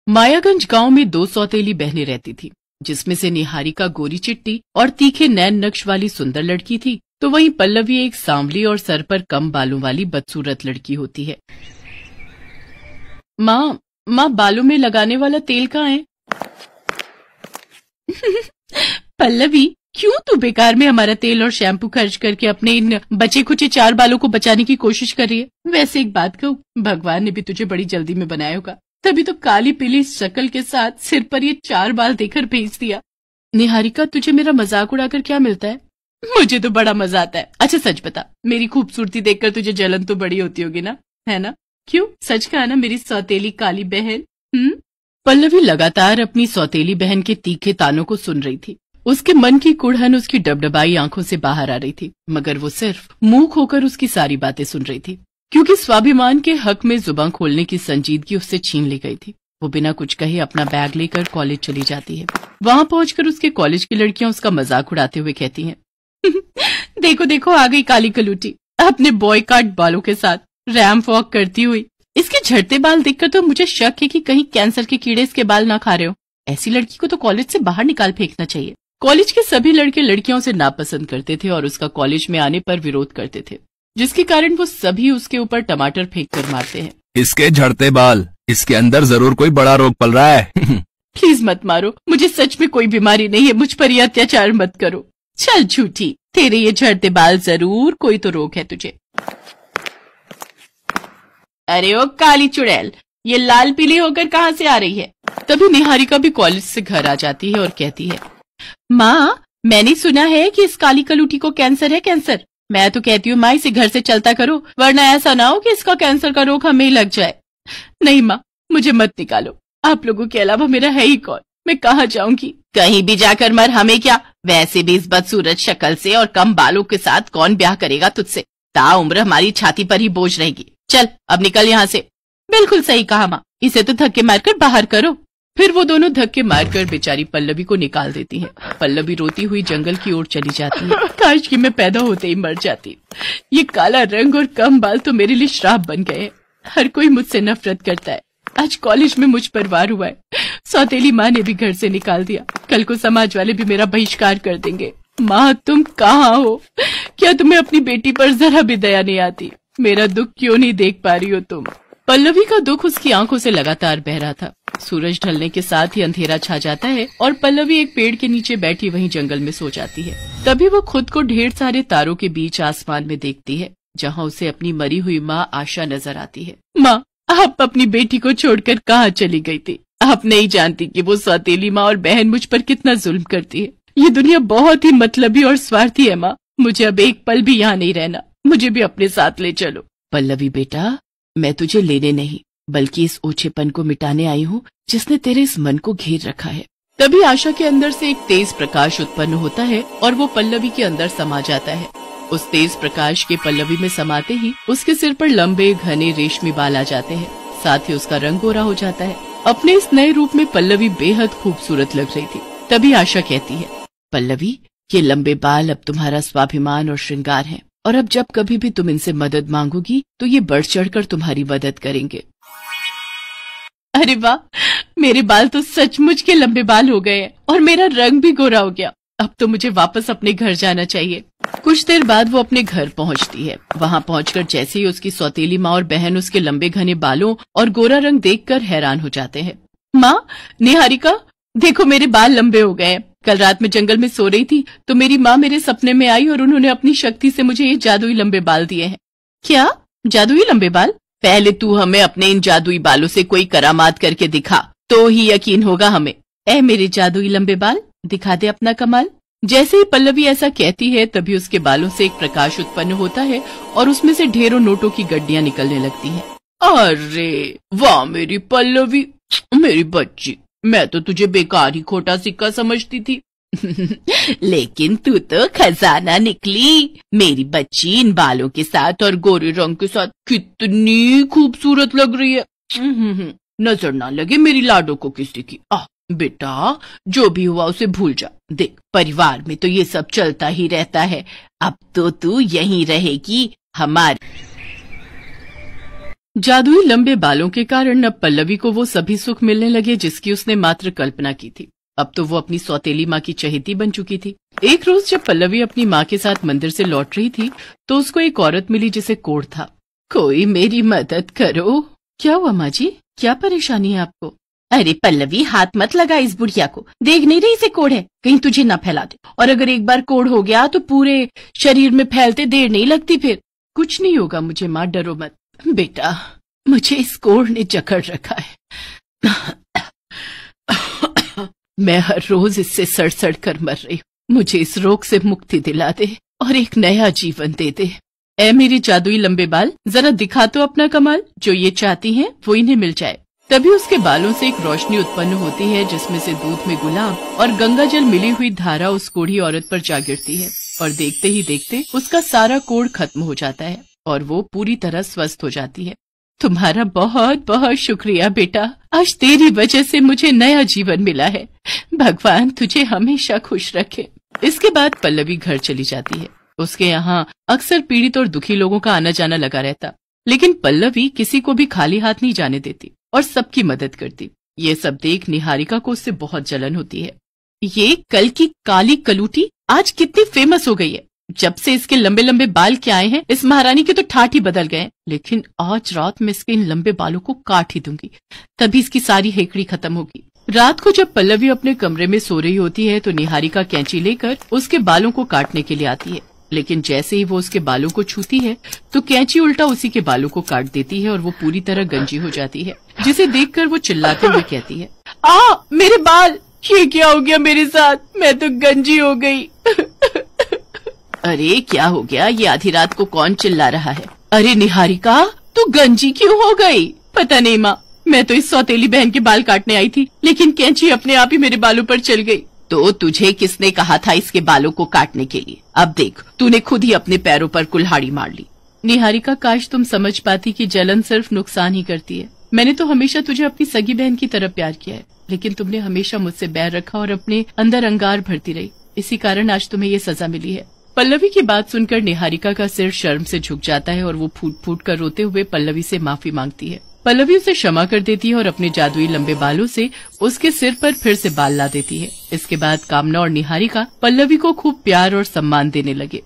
मायागंज गांव में 2 सौतेली बहनें रहती थी, जिसमें से निहारिका गोरी चिट्टी और तीखे नैन नक्श वाली सुंदर लड़की थी, तो वहीं पल्लवी एक सांवली और सर पर कम बालों वाली बदसूरत लड़की होती है। माँ बालों में लगाने वाला तेल कहाँ है? पल्लवी, क्यों तू बेकार में हमारा तेल और शैम्पू खर्च करके अपने इन बचे खुचे 4 बालों को बचाने की कोशिश कर रही है? वैसे एक बात कहूँ, भगवान ने भी तुझे बड़ी जल्दी में बनाया होगा, तभी तो काली पीली शक्ल के साथ सिर पर ये 4 बाल देकर भेज दिया। निहारिका, तुझे मेरा मजाक उड़ाकर क्या मिलता है? मुझे तो बड़ा मजा आता है। अच्छा सच बता, मेरी खूबसूरती देखकर तुझे जलन तो बड़ी होती होगी ना, है ना? क्यों, सच कहा ना मेरी सौतेली काली बहन? पल्लवी लगातार अपनी सौतेली बहन के तीखे तानों को सुन रही थी। उसके मन की कुड़हन उसकी डबडबाई आंखों से बाहर आ रही थी, मगर वो सिर्फ मुंह खोकर उसकी सारी बातें सुन रही थी, क्योंकि स्वाभिमान के हक में जुबान खोलने की संजीदगी उससे छीन ली गई थी। वो बिना कुछ कहे अपना बैग लेकर कॉलेज चली जाती है। वहां पहुंचकर उसके कॉलेज की लड़कियां उसका मजाक उड़ाते हुए कहती हैं, देखो देखो आ गई काली कलूटी अपने बॉय कट बालों के साथ रैम्प वॉक करती हुई। इसके झड़ते बाल देखकर तो मुझे शक है कि कहीं कैंसर के कीड़े इसके बाल ना खा रहे हो। ऐसी लड़की को तो कॉलेज से बाहर निकाल फेंकना चाहिए। कॉलेज के सभी लड़के लड़कियों से नापसंद करते थे और उसका कॉलेज में आने पर विरोध करते थे, जिसके कारण वो सभी उसके ऊपर टमाटर फेंक कर मारते हैं। इसके झड़ते बाल, इसके अंदर जरूर कोई बड़ा रोग पल रहा है। प्लीज मत मारो, मुझे सच में कोई बीमारी नहीं है, मुझ पर ये अत्याचार मत करो। चल झूठी, तेरे ये झड़ते बाल जरूर कोई तो रोग है तुझे। अरे ओ काली चुड़ैल, ये लाल पीली होकर कहाँ से आ रही है? तभी निहारिका भी कॉलेज से घर आ जाती है और कहती है, माँ मैंने सुना है कि इस काली कलूटी को कैंसर है। कैंसर? मैं तो कहती हूँ माँ इसे घर से चलता करो, वरना ऐसा ना हो कि इसका कैंसर का रोग हमें ही लग जाए। नहीं माँ, मुझे मत निकालो, आप लोगों के अलावा मेरा है ही कौन? मैं कहाँ जाऊंगी? कहीं भी जाकर मर, हमें क्या? वैसे भी इस बदसूरत शक्ल से और कम बालों के साथ कौन ब्याह करेगा तुझसे? ताउम्र हमारी छाती पर ही बोझ रहेगी। चल अब निकल यहाँ से। बिल्कुल सही कहा माँ, इसे तो धक्के मारकर बाहर करो। फिर वो दोनों धक्के मारकर बेचारी पल्लवी को निकाल देती हैं। पल्लवी रोती हुई जंगल की ओर चली जाती है। काश कि मैं पैदा होते ही मर जाती। ये काला रंग और कम बाल तो मेरे लिए श्राप बन गए। हर कोई मुझसे नफरत करता है। आज कॉलेज में मुझ पर वार हुआ है। सौतेली माँ ने भी घर से निकाल दिया। कल को समाज वाले भी मेरा बहिष्कार कर देंगे। माँ तुम कहाँ हो? क्या तुम्हें अपनी बेटी पर जरा भी दया नहीं आती? मेरा दुख क्यों नहीं देख पा रही हो तुम? पल्लवी का दुख उसकी आंखों से लगातार बह रहा था। सूरज ढलने के साथ ही अंधेरा छा जाता है और पल्लवी एक पेड़ के नीचे बैठी वहीं जंगल में सो जाती है। तभी वो खुद को ढेर सारे तारों के बीच आसमान में देखती है, जहाँ उसे अपनी मरी हुई माँ आशा नजर आती है। माँ, आप अपनी बेटी को छोड़कर कहाँ चली गई थी? आप नहीं जानती कि वो सौतेली माँ और बहन मुझ पर कितना जुल्म करती है। ये दुनिया बहुत ही मतलबी और स्वार्थी है माँ। मुझे अब एक पल भी यहाँ नहीं रहना, मुझे भी अपने साथ ले चलो। पल्लवी बेटा, मैं तुझे लेने नहीं बल्कि इस ओछेपन को मिटाने आई हूँ जिसने तेरे इस मन को घेर रखा है। तभी आशा के अंदर से एक तेज प्रकाश उत्पन्न होता है और वो पल्लवी के अंदर समा जाता है। उस तेज प्रकाश के पल्लवी में समाते ही उसके सिर पर लंबे घने रेशमी बाल आ जाते हैं, साथ ही उसका रंग गोरा हो जाता है। अपने इस नए रूप में पल्लवी बेहद खूबसूरत लग रही थी। तभी आशा कहती है, पल्लवी ये लंबे बाल अब तुम्हारा स्वाभिमान और श्रृंगार है, और अब जब कभी भी तुम इनसे मदद मांगोगी तो ये बढ़ चढ़कर तुम्हारी मदद करेंगे। अरे वाह, मेरे बाल तो सचमुच के लंबे बाल हो गए हैं और मेरा रंग भी गोरा हो गया। अब तो मुझे वापस अपने घर जाना चाहिए। कुछ देर बाद वो अपने घर पहुंचती है। वहां पहुंचकर जैसे ही उसकी सौतेली माँ और बहन उसके लंबे घने बालों और गोरा रंग देखकर हैरान हो जाते हैं। माँ, निहारिका देखो मेरे बाल लंबे हो गए हैं। कल रात में जंगल में सो रही थी तो मेरी माँ मेरे सपने में आई और उन्होंने अपनी शक्ति से मुझे ये जादुई लंबे बाल दिए हैं। क्या जादुई लंबे बाल? पहले तू हमें अपने इन जादुई बालों से कोई करामात करके दिखा, तो ही यकीन होगा हमें। ऐ मेरे जादुई लंबे बाल, दिखा दे अपना कमाल। जैसे ही पल्लवी ऐसा कहती है तभी उसके बालों से एक प्रकाश उत्पन्न होता है और उसमें से ढेरों नोटों की गड्डियां निकलने लगती हैं। अरे वाह मेरी पल्लवी, मेरी बच्ची, मैं तो तुझे बेकार ही खोटा सिक्का समझती थी। लेकिन तू तो खजाना निकली। मेरी बच्ची इन बालों के साथ और गोरे रंग के साथ कितनी खूबसूरत लग रही है। नजर ना लगे मेरी लाडो को किसी की। बेटा, जो भी हुआ उसे भूल जा। देख, परिवार में तो ये सब चलता ही रहता है। अब तो तू यहीं रहेगी हमारे। जादुई लंबे बालों के कारण अब पल्लवी को वो सभी सुख मिलने लगे जिसकी उसने मात्र कल्पना की थी। अब तो वो अपनी सौतेली माँ की चहेती बन चुकी थी। एक रोज जब पल्लवी अपनी माँ के साथ मंदिर से लौट रही थी तो उसको एक औरत मिली जिसे कोढ़ था। कोई मेरी मदद करो। क्या हुआ माँ जी, क्या परेशानी है आपको? अरे पल्लवी, हाथ मत लगा इस बुढ़िया को, देख नहीं रही इसे कोढ़ है, कहीं तुझे न फैला दे। और अगर एक बार कोढ़ हो गया तो पूरे शरीर में फैलते देर नहीं लगती फिर। कुछ नहीं होगा मुझे माँ, डरो मत। बेटा, मुझे इस कोढ़ ने जकड़ रखा है। मैं हर रोज इससे सड़ कर मर रही हूँ। मुझे इस रोग से मुक्ति दिला दे और एक नया जीवन दे दे। ऐ मेरी जादुई लंबे बाल, जरा दिखा तो अपना कमाल। जो ये चाहती हैं वो इन्हें मिल जाए। तभी उसके बालों से एक रोशनी उत्पन्न होती है जिसमें से दूध में गुलाब और गंगा जल मिली हुई धारा उस कोढ़ी औरत पर जा गिरती है और देखते ही देखते उसका सारा कोढ़ खत्म हो जाता है और वो पूरी तरह स्वस्थ हो जाती है। तुम्हारा बहुत बहुत शुक्रिया बेटा, आज तेरी वजह से मुझे नया जीवन मिला है। भगवान तुझे हमेशा खुश रखे। इसके बाद पल्लवी घर चली जाती है। उसके यहाँ अक्सर पीड़ित और दुखी लोगों का आना जाना लगा रहता, लेकिन पल्लवी किसी को भी खाली हाथ नहीं जाने देती और सबकी मदद करती। ये सब देख निहारिका को उससे बहुत जलन होती है। ये कल की काली कलूटी आज कितनी फेमस हो गई है। जब से इसके लंबे लंबे बाल के आए हैं इस महारानी के तो ठाठ ही बदल गए। लेकिन आज रात में इसके इन लंबे बालों को काट ही दूंगी, तभी इसकी सारी हेकड़ी खत्म होगी। रात को जब पल्लवी अपने कमरे में सो रही होती है तो निहारिका कैंची लेकर उसके बालों को काटने के लिए आती है, लेकिन जैसे ही वो उसके बालों को छूती है तो कैंची उल्टा उसी के बालों को काट देती है और वो पूरी तरह गंजी हो जाती है, जिसे देखकर वो चिल्लाते हुए कहती है, मेरे बाल, ये क्या हो गया मेरे साथ, मैं तो गंजी हो गई। अरे क्या हो गया, ये आधी रात को कौन चिल्ला रहा है? अरे निहारिका, तू गंजी क्यों हो गई? पता नहीं माँ, मैं तो इस सौतेली बहन के बाल काटने आई थी, लेकिन कैंची अपने आप ही मेरे बालों पर चल गई। तो तुझे किसने कहा था इसके बालों को काटने के लिए? अब देख, तूने खुद ही अपने पैरों पर कुल्हाड़ी मार ली। निहारिका, काश तुम समझ पाती कि जलन सिर्फ नुकसान ही करती है। मैंने तो हमेशा तुझे अपनी सगी बहन की तरह प्यार किया है, लेकिन तुमने हमेशा मुझसे बैर रखा और अपने अंदर अंगार भरती रही। इसी कारण आज तुम्हें ये सजा मिली है। पल्लवी की बात सुनकर निहारिका का सिर शर्म से झुक जाता है और वो फूट फूट कर रोते हुए पल्लवी से माफी मांगती है। पल्लवी उसे क्षमा कर देती है और अपने जादुई लंबे बालों से उसके सिर पर फिर से बाल ला देती है। इसके बाद कामना और निहारिका पल्लवी को खूब प्यार और सम्मान देने लगे।